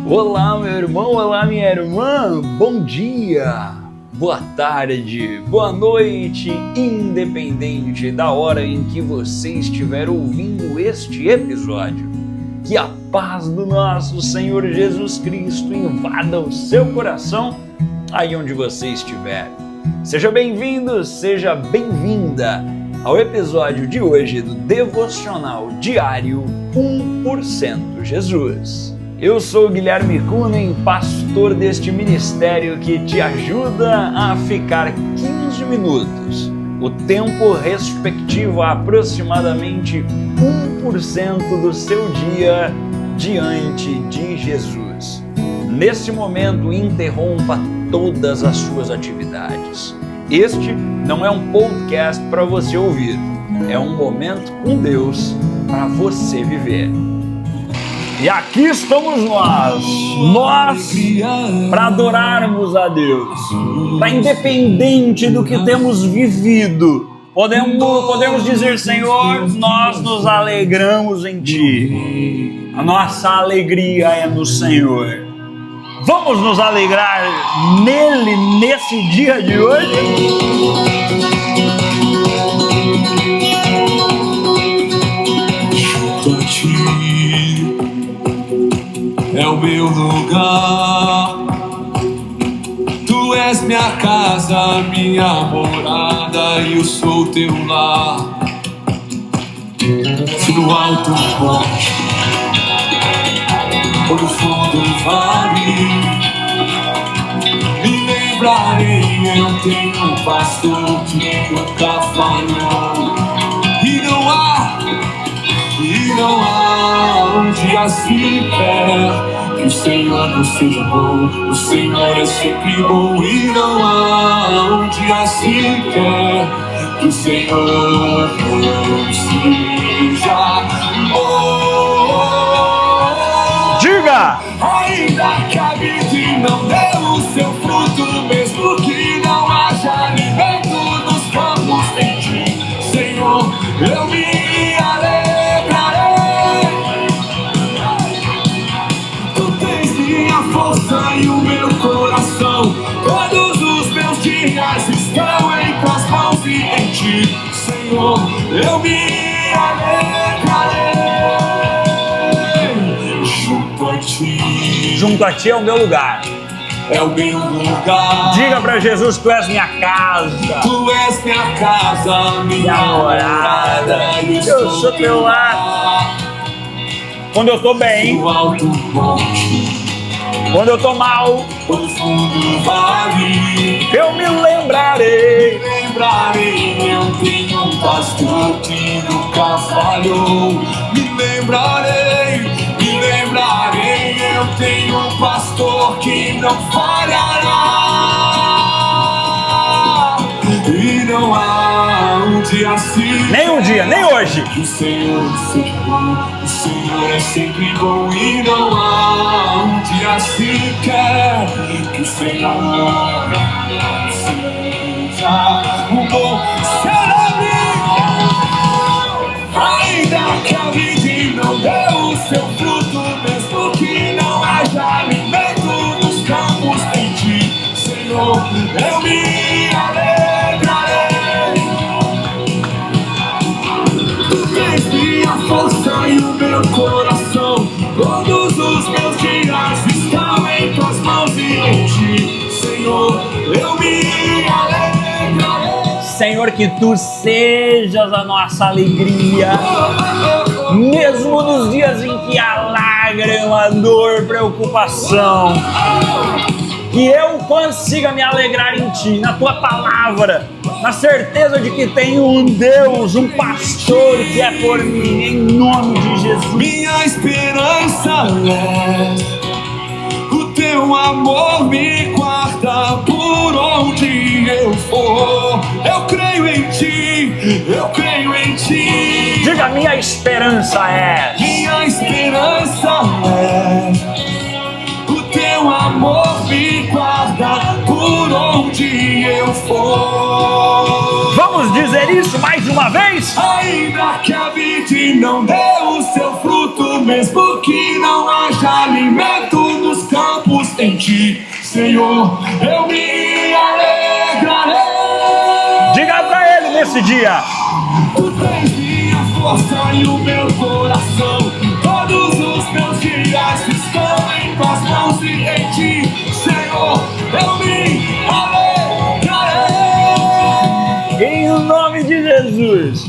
Olá, meu irmão, olá, minha irmã, bom dia, boa tarde, boa noite, independente da hora em que você estiver ouvindo este episódio. Que a paz do nosso Senhor Jesus Cristo invada o seu coração aí onde você estiver. Seja bem-vindo, seja bem-vinda ao episódio de hoje do Devocional Diário 1% Jesus. Eu sou o Guilherme Kunen, pastor deste ministério que te ajuda a ficar 15 minutos, o tempo respectivo a aproximadamente 1% do seu dia diante de Jesus. Nesse momento, interrompa todas as suas atividades. Este não é um podcast para você ouvir, é um momento com Deus para você viver. E aqui estamos nós para adorarmos a Deus, para independente do que temos vivido, podemos dizer, Senhor, nós nos alegramos em Ti, a nossa alegria é no Senhor. Vamos nos alegrar nele nesse dia de hoje? É o meu lugar, Tu és minha casa, minha morada, e eu sou teu lar. Se no alto monte ou no fundo do vale, me lembrarei, eu tenho um pastor que nunca falhou. E não há um dia sequer que o Senhor não seja bom. O Senhor é sempre bom. E não há um dia sequer que o Senhor não seja bom. Diga! Ainda que a vida não dê o seu fruto, mesmo que não haja alimento nos campos em Ti, Senhor, eu me força e o meu coração, todos os meus dias estão em Tuas mãos e em Ti, Senhor, eu me alegrarei. Junto a Ti. Junto a Ti é o meu lugar. É o meu lugar. Diga pra Jesus, Tu és minha casa. Tu és minha casa, minha morada. Eu sou teu lar. Quando eu tô bem, no alto monte, quando eu tô mal, no fundo do vale, eu me lembrarei. Eu tenho um pastor que nunca falhou. Me lembrarei, eu tenho um pastor que não falhará. E não há um dia assim, Nem um dia, nem hoje, que o Senhor seja bom. O Senhor é sempre bom. E não há um dia sequer que o Senhor seja o bom. Ainda que a vida não dê o seu fruto, mesmo que não haja alimento nos campos em Ti, Senhor, eu me alegrarei. Tu tens minha força e o meu coração, todos os meus dias estão em Tuas mãos e em Ti, Senhor, eu me alegrarei. Senhor, que Tu sejas a nossa alegria, mesmo nos dias em que há lágrima, dor, preocupação. Que eu consiga me alegrar em Ti, na Tua palavra, na certeza de que tenho um Deus, um pastor que é por mim, em nome de Jesus. Minha esperança é o Teu amor, me guarda por onde eu for. Eu creio em Ti, eu creio em Ti. Diga, minha esperança é. Minha esperança é o Teu amor, me guarda por onde eu for. Vamos dizer isso mais uma vez? Ainda que a vida não dê o seu fruto, mesmo que não haja alimento nos em ti, Senhor, eu me alegrarei. Diga para ele nesse dia: Tu tens minha força e o meu coração, todos os meus dias estão em tuas mãos e em ti, Senhor, eu me alegrarei. em nome de Jesus,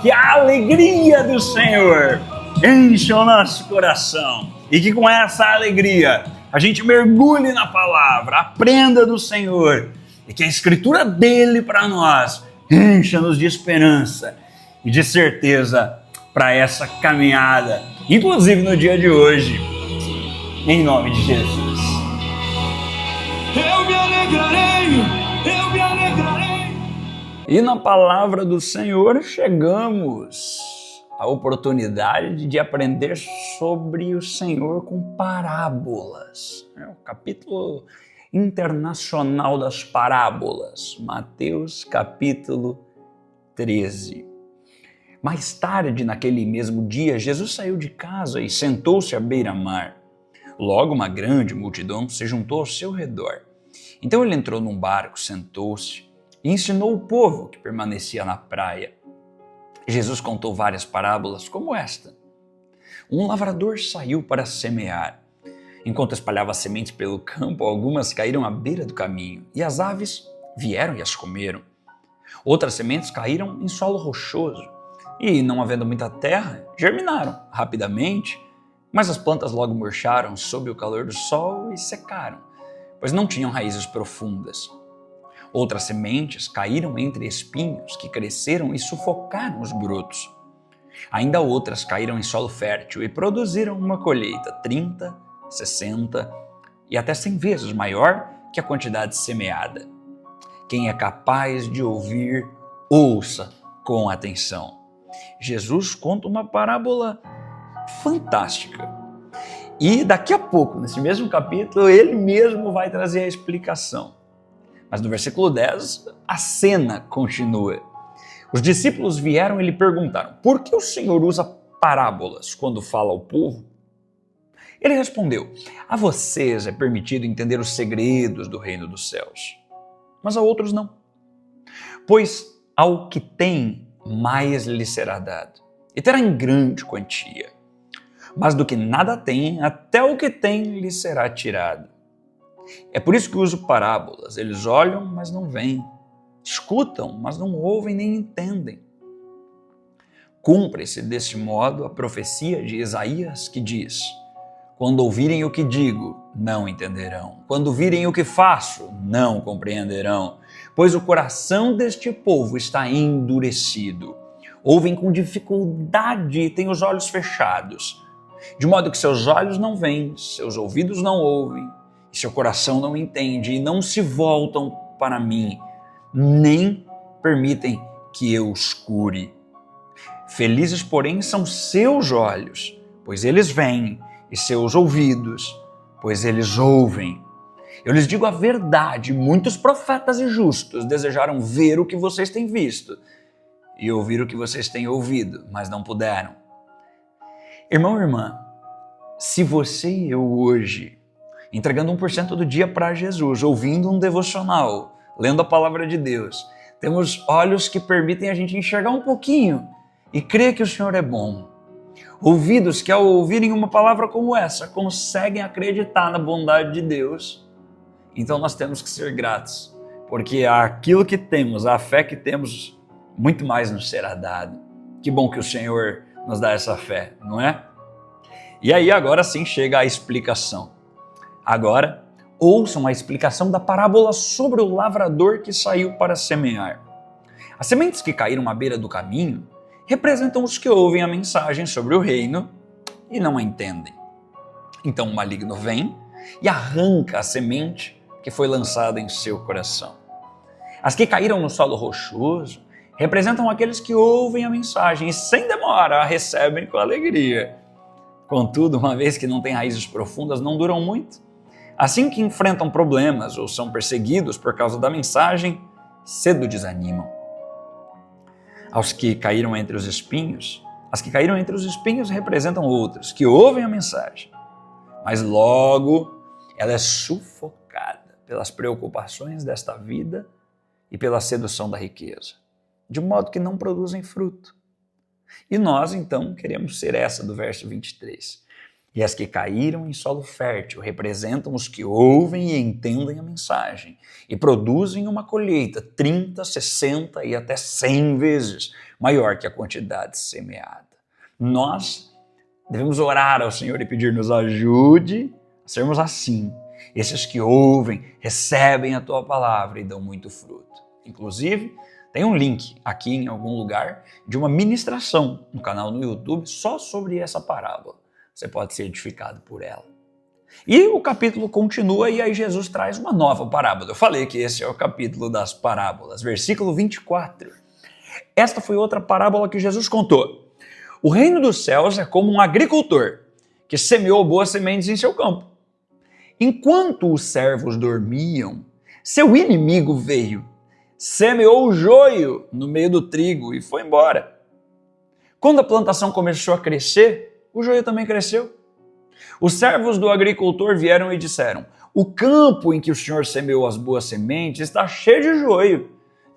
que a alegria do Senhor enche o nosso coração e que com essa alegria a gente mergulhe na palavra, aprenda do Senhor e que a escritura dele para nós encha-nos de esperança e de certeza para essa caminhada, inclusive no dia de hoje, em nome de Jesus. Eu me alegrarei, eu me alegrarei. E na palavra do Senhor chegamos à oportunidade de aprender sobre o Senhor com parábolas. É o capítulo internacional das parábolas, Mateus capítulo 13. Mais tarde, naquele mesmo dia, Jesus saiu de casa e sentou-se à beira-mar. Logo uma grande multidão se juntou ao seu redor. Então ele entrou num barco, sentou-se e ensinou o povo que permanecia na praia. Jesus contou várias parábolas como esta. Um lavrador saiu para semear. Enquanto espalhava sementes pelo campo, algumas caíram à beira do caminho e as aves vieram e as comeram. Outras sementes caíram em solo rochoso e, não havendo muita terra, germinaram rapidamente, mas as plantas logo murcharam sob o calor do sol e secaram, pois não tinham raízes profundas. Outras sementes caíram entre espinhos que cresceram e sufocaram os brotos. Ainda outras caíram em solo fértil e produziram uma colheita 30, 60 e até 100 vezes maior que a quantidade semeada. Quem é capaz de ouvir, ouça com atenção. Jesus conta uma parábola fantástica. E daqui a pouco, nesse mesmo capítulo, ele mesmo vai trazer a explicação. Mas no versículo 10, a cena continua. Os discípulos vieram e lhe perguntaram: por que o Senhor usa parábolas quando fala ao povo? Ele respondeu: a vocês é permitido entender os segredos do reino dos céus, mas a outros não. Pois ao que tem, mais lhe será dado, e terá em grande quantia. Mas do que nada tem, até o que tem lhe será tirado. É por isso que uso parábolas. Eles olham, mas não veem. Escutam, mas não ouvem nem entendem. Cumpre-se desse modo a profecia de Isaías que diz: quando ouvirem o que digo, não entenderão. Quando virem o que faço, não compreenderão. Pois o coração deste povo está endurecido. Ouvem com dificuldade e têm os olhos fechados. De modo que seus olhos não veem, seus ouvidos não ouvem, e seu coração não entende, e não se voltam para mim, nem permitem que eu os cure. Felizes, porém, são seus olhos, pois eles veem, e seus ouvidos, pois eles ouvem. Eu lhes digo a verdade, muitos profetas e justos desejaram ver o que vocês têm visto e ouvir o que vocês têm ouvido, mas não puderam. Irmão e irmã, se você e eu hoje, entregando 1% do dia para Jesus, ouvindo um devocional, lendo a palavra de Deus, temos olhos que permitem a gente enxergar um pouquinho e crer que o Senhor é bom. Ouvidos que, ao ouvirem uma palavra como essa, conseguem acreditar na bondade de Deus. Então nós temos que ser gratos, porque aquilo que temos, a fé que temos, muito mais nos será dado. Que bom que o Senhor nos dá essa fé, não é? E aí agora sim chega a explicação. Agora, ouçam a explicação da parábola sobre o lavrador que saiu para semear. As sementes que caíram à beira do caminho representam os que ouvem a mensagem sobre o reino e não a entendem. Então o maligno vem e arranca a semente que foi lançada em seu coração. As que caíram no solo rochoso representam aqueles que ouvem a mensagem e sem demora a recebem com alegria. Contudo, uma vez que não têm raízes profundas, não duram muito. Assim que enfrentam problemas ou são perseguidos por causa da mensagem, cedo desanimam. Aos que caíram entre os espinhos, as que caíram entre os espinhos representam outros que ouvem a mensagem, mas logo ela é sufocada pelas preocupações desta vida e pela sedução da riqueza, de modo que não produzem fruto. E nós, então, queremos ser essa do verso 23. E as que caíram em solo fértil representam os que ouvem e entendem a mensagem e produzem uma colheita 30, 60 e até 100 vezes maior que a quantidade semeada. Nós devemos orar ao Senhor e pedir nos ajude a sermos assim. Esses que ouvem, recebem a tua palavra e dão muito fruto. Inclusive, tem um link aqui em algum lugar de uma ministração no canal no YouTube só sobre essa parábola. Você pode ser edificado por ela. E o capítulo continua e aí Jesus traz uma nova parábola. Eu falei que esse é o capítulo das parábolas. Versículo 24. Esta foi outra parábola que Jesus contou. O reino dos céus é como um agricultor que semeou boas sementes em seu campo. Enquanto os servos dormiam, seu inimigo veio, semeou o joio no meio do trigo e foi embora. Quando a plantação começou a crescer, o joio também cresceu. Os servos do agricultor vieram e disseram: o campo em que o senhor semeou as boas sementes está cheio de joio.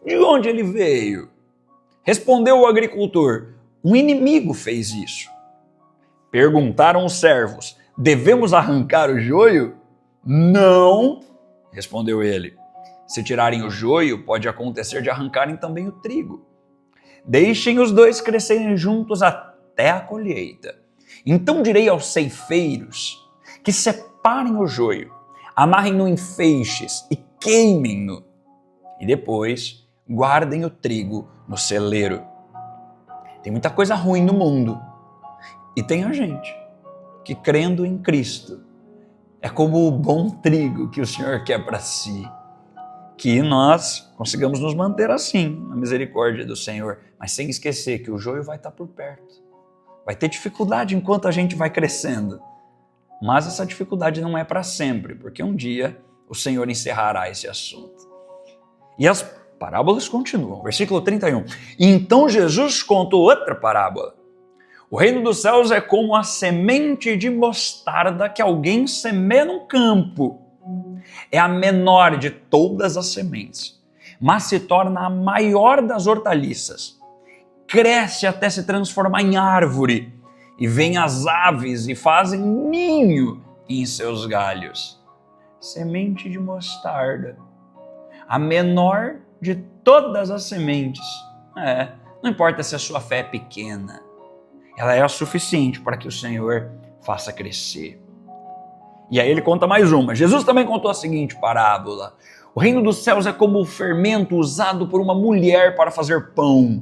De onde ele veio? Respondeu o agricultor: um inimigo fez isso. Perguntaram os servos: devemos arrancar o joio? Não, respondeu ele. Se tirarem o joio, pode acontecer de arrancarem também o trigo. Deixem os dois crescerem juntos até a colheita. Então direi aos ceifeiros que separem o joio, amarrem-no em feixes e queimem-no. E depois guardem o trigo no celeiro. Tem muita coisa ruim no mundo. E tem a gente que, crendo em Cristo, é como o bom trigo que o Senhor quer para si. Que nós consigamos nos manter assim, na misericórdia do Senhor, mas sem esquecer que o joio vai estar por perto. Vai ter dificuldade enquanto a gente vai crescendo. Mas essa dificuldade não é para sempre, porque um dia o Senhor encerrará esse assunto. E as parábolas continuam. Versículo 31. Então Jesus contou outra parábola. O reino dos céus é como a semente de mostarda que alguém semeia num campo. É a menor de todas as sementes, mas se torna a maior das hortaliças. Cresce até se transformar em árvore, e vêm as aves e fazem ninho em seus galhos. Semente de mostarda, a menor de todas as sementes. Não importa se a sua fé é pequena, ela é o suficiente para que o Senhor faça crescer. E aí ele conta mais uma. Jesus também contou a seguinte parábola. O reino dos céus é como o fermento usado por uma mulher para fazer pão.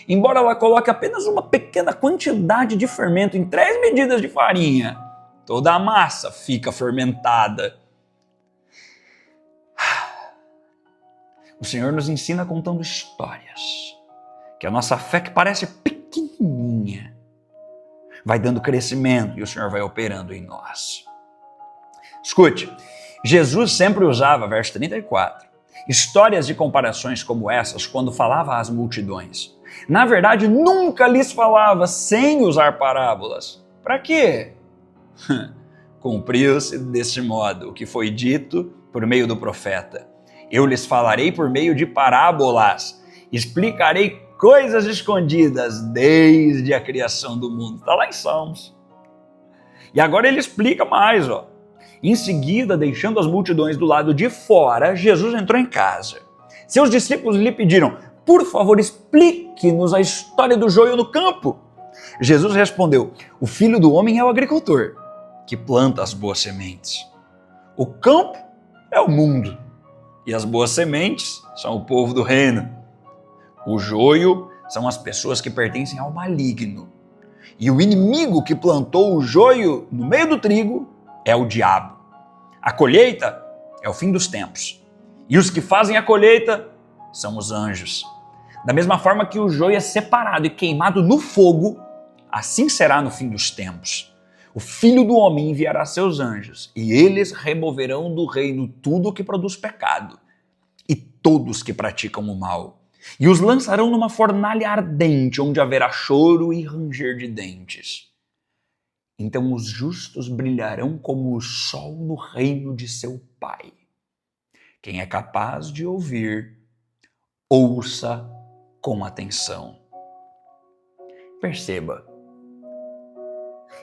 Embora ela coloque apenas uma pequena quantidade de fermento em 3 medidas de farinha, toda a massa fica fermentada. O Senhor nos ensina contando histórias, que a nossa fé, que parece pequenininha, vai dando crescimento e o Senhor vai operando em nós. Escute, Jesus sempre usava, verso 34, histórias e comparações como essas quando falava às multidões. Na verdade, nunca lhes falava sem usar parábolas. Para quê? Cumpriu-se desse modo o que foi dito por meio do profeta. Eu lhes falarei por meio de parábolas, explicarei coisas escondidas desde a criação do mundo. Está lá em Salmos. E agora ele explica mais, ó. Em seguida, deixando as multidões do lado de fora, Jesus entrou em casa. Seus discípulos lhe pediram: por favor, explique-nos a história do joio no campo. Jesus respondeu: o filho do homem é o agricultor, que planta as boas sementes. O campo é o mundo, e as boas sementes são o povo do reino. O joio são as pessoas que pertencem ao maligno. E o inimigo que plantou o joio no meio do trigo é o diabo. A colheita é o fim dos tempos. E os que fazem a colheita são os anjos. Da mesma forma que o joio é separado e queimado no fogo, assim será no fim dos tempos. O Filho do Homem enviará seus anjos, e eles removerão do reino tudo o que produz pecado, e todos que praticam o mal, e os lançarão numa fornalha ardente, onde haverá choro e ranger de dentes. Então os justos brilharão como o sol no reino de seu Pai. Quem é capaz de ouvir, ouça com atenção. Perceba,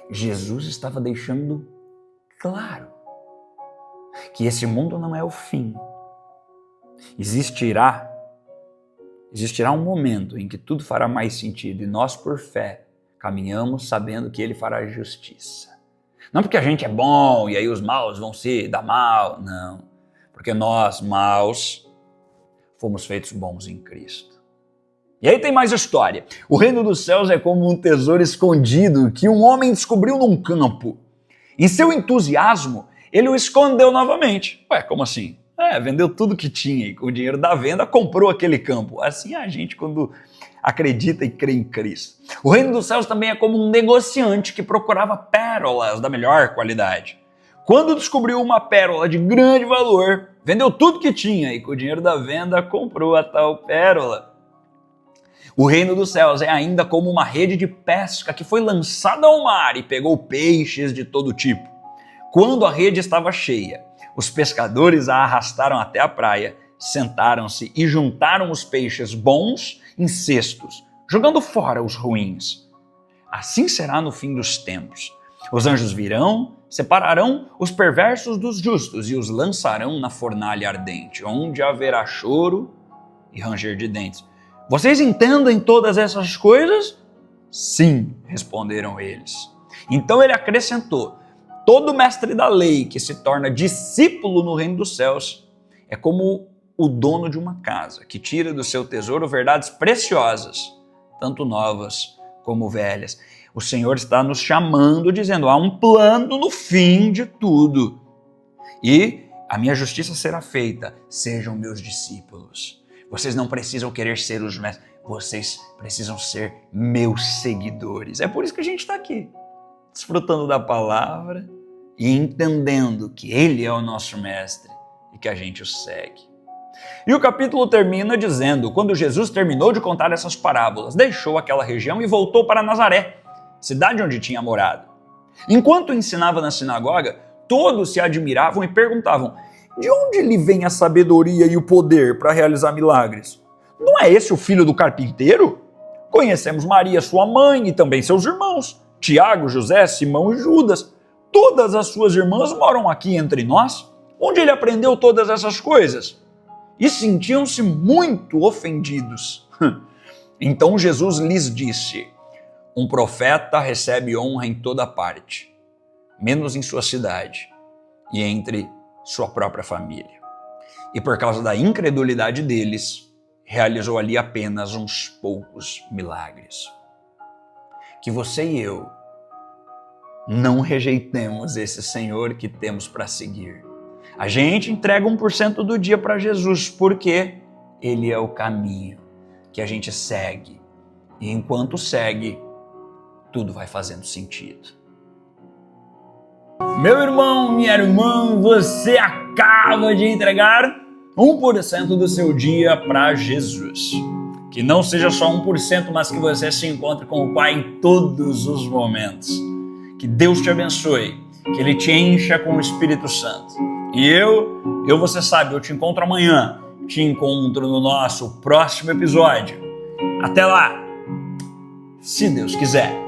Jesus estava deixando claro que esse mundo não é o fim. Existirá um momento em que tudo fará mais sentido e nós, por fé, caminhamos sabendo que Ele fará justiça. Não porque a gente é bom e aí os maus vão se dar mal, não. Porque nós, maus, fomos feitos bons em Cristo. E aí tem mais história. O reino dos céus é como um tesouro escondido que um homem descobriu num campo. Em seu entusiasmo, ele o escondeu novamente. Ué, como assim? Vendeu tudo que tinha e com o dinheiro da venda comprou aquele campo. Assim é a gente quando acredita e crê em Cristo. O reino dos céus também é como um negociante que procurava pérolas da melhor qualidade. Quando descobriu uma pérola de grande valor, vendeu tudo que tinha e com o dinheiro da venda comprou a tal pérola. O reino dos céus é ainda como uma rede de pesca que foi lançada ao mar e pegou peixes de todo tipo. Quando a rede estava cheia, os pescadores a arrastaram até a praia, sentaram-se e juntaram os peixes bons em cestos, jogando fora os ruins. Assim será no fim dos tempos. Os anjos virão, separarão os perversos dos justos e os lançarão na fornalha ardente, onde haverá choro e ranger de dentes. Vocês entendem todas essas coisas? Sim, responderam eles. Então ele acrescentou: todo mestre da lei que se torna discípulo no reino dos céus é como o dono de uma casa, que tira do seu tesouro verdades preciosas, tanto novas como velhas. O Senhor está nos chamando, dizendo: há um plano no fim de tudo. E a minha justiça será feita, sejam meus discípulos. Vocês não precisam querer ser os mestres, vocês precisam ser meus seguidores. É por isso que a gente está aqui, desfrutando da palavra e entendendo que Ele é o nosso mestre e que a gente o segue. E o capítulo termina dizendo: quando Jesus terminou de contar essas parábolas, deixou aquela região e voltou para Nazaré, cidade onde tinha morado. Enquanto ensinava na sinagoga, todos se admiravam e perguntavam: de onde lhe vem a sabedoria e o poder para realizar milagres? Não é esse o filho do carpinteiro? Conhecemos Maria, sua mãe, e também seus irmãos, Tiago, José, Simão e Judas. Todas as suas irmãs moram aqui entre nós. Onde ele aprendeu todas essas coisas? E sentiam-se muito ofendidos. Então Jesus lhes disse: um profeta recebe honra em toda parte, menos em sua cidade e entre sua própria família. E por causa da incredulidade deles, realizou ali apenas uns poucos milagres. Que você e eu não rejeitemos esse Senhor que temos para seguir. A gente entrega 1% do dia para Jesus, porque Ele é o caminho que a gente segue. E enquanto segue, tudo vai fazendo sentido. Meu irmão, minha irmã, você acaba de entregar 1% do seu dia para Jesus. Que não seja só 1%, mas que você se encontre com o Pai em todos os momentos. Que Deus te abençoe, que Ele te encha com o Espírito Santo. E você sabe, eu te encontro amanhã. Te encontro no nosso próximo episódio. Até lá, se Deus quiser.